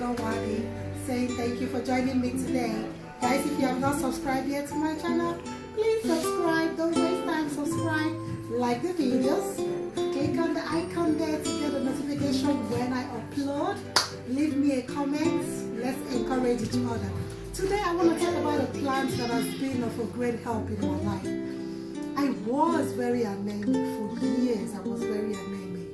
Wadi, saying thank you for joining me today. Guys, if you have not subscribed yet to my channel, please subscribe. Don't waste time. Subscribe, like the videos, click on the icon there to get a notification when I upload. Leave me a comment. Let's encourage each other. Today I want to talk about a plant that has been of a great help in my life. I was very anemic for years. I was very anemic.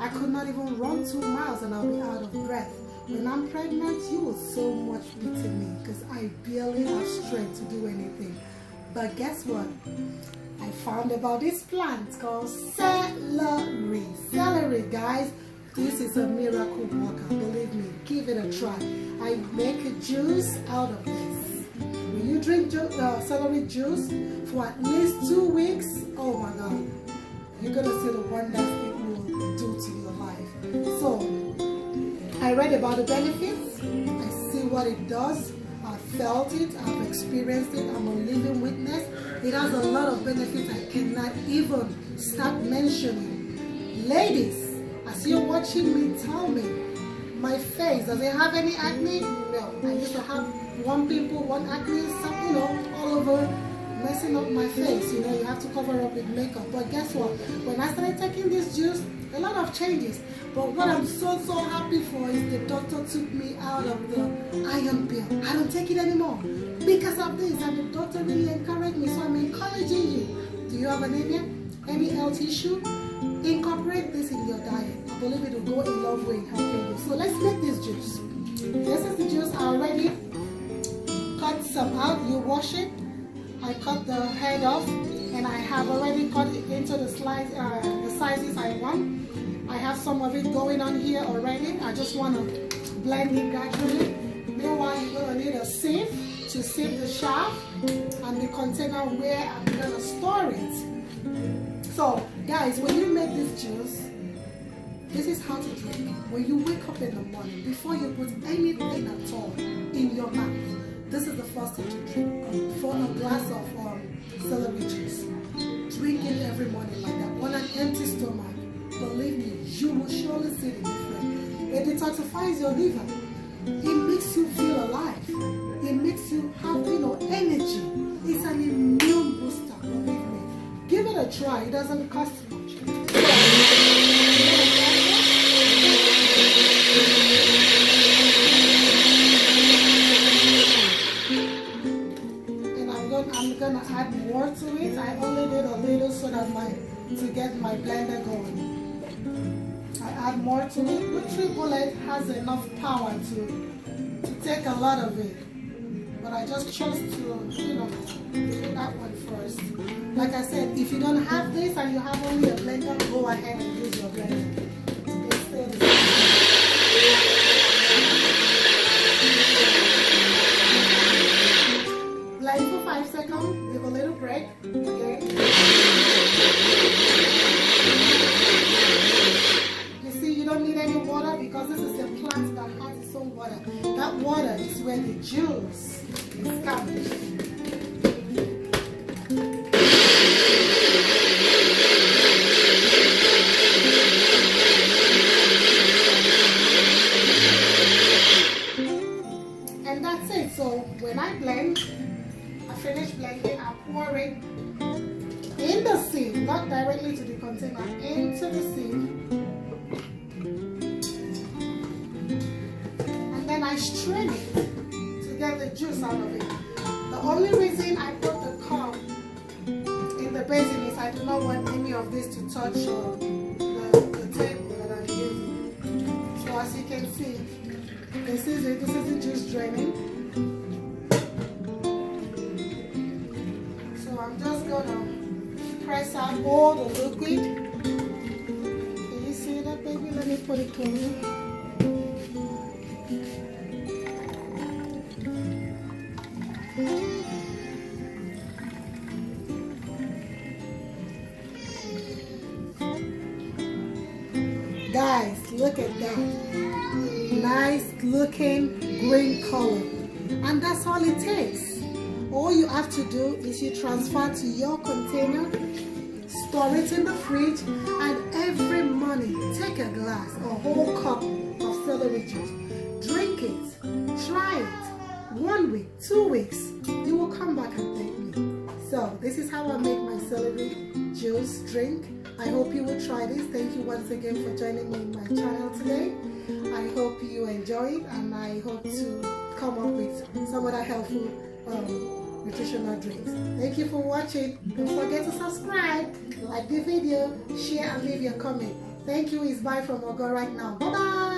I could not even run 2 miles and I'll be out of breath. When I'm pregnant, you will so much pity me because I barely have strength to do anything. But guess what? I found about this plant called celery. Celery, guys, this is a miracle worker. Believe me, give it a try. I make a juice out of this. When you drink celery juice for at least 2 weeks, oh my God, you're gonna see the wonders it will do to your life. So I read about the benefits. I see what it does. I felt it. I've experienced it. I'm a living witness. It has a lot of benefits I cannot even start mentioning. Ladies, as you're watching me, tell me, my face, does it have any acne? No. I used to have one pimple, one acne, something, all over, messing up my face. You have to cover up with makeup. But guess what? When I started taking this juice, a lot of changes. But what I'm so happy for is the doctor took me out of the iron pill. I don't take it anymore because of this, and the doctor really encouraged me. So I'm encouraging you. Do you have anemia? Any health issue? Incorporate this in your diet. I believe it will go a long way in helping you. So let's make this juice. This is the juice. I already cut some out. You wash it. I cut the head off, and I have already cut it into the sizes I want. I have some of it going on here already. I just want to blend it gradually. Meanwhile, you're going to need a sieve to sieve the chaff and the container where I'm going to store it. So, guys, when you make this juice, this is how to drink. When you wake up in the morning, before you put anything at all in your mouth, this is the first thing to drink. For a glass of celery juice. Drink it every morning like that on an empty stomach. Believe me, you will surely see the difference. It detoxifies your liver. It makes you feel alive. It makes you have, energy. It's an immune booster. Believe me. Give it a try. It doesn't cost much. And I'm gonna add more to it. I only did a little so that to get my blender going. I add more to it. NutriBullet has enough power to take a lot of it. But I just chose to, do that one first. Like I said, if you don't have this and you have only a blender, go ahead and use your blender. Blend for 5 seconds, give a little break. Okay. You see, you don't need any water because this is a plant that has its own water. That water is where the juice is coming. And that's it. So when I blend, I finish blending, I pour it in the sieve, not directly to the container, into the sieve. And then I strain it to get the juice out of it. The only reason I put the cup in the basin is I do not want any of this to touch the table that I'm using. So as you can see, this is it. This is the juice draining. So I'm just gonna press out all the liquid. Can you see that, baby? Let me put it closer. Guys, look at that. Nice looking green color. And that's all it takes. All you have to do is you transfer to your container, store it in the fridge, and every morning take a glass, a whole cup of celery juice. Drink it. Try it. 1 week, 2 weeks. You will come back and thank me. So this is how I make my celery juice drink. I hope you will try this. Thank you once again for joining me in my channel today. I hope you enjoy it, and I hope to come up with some other helpful nutritional drinks. Thank you for watching. Don't forget to subscribe, like the video, share, and leave your comment. Thank you. It's bye from Ogo right now. Bye bye.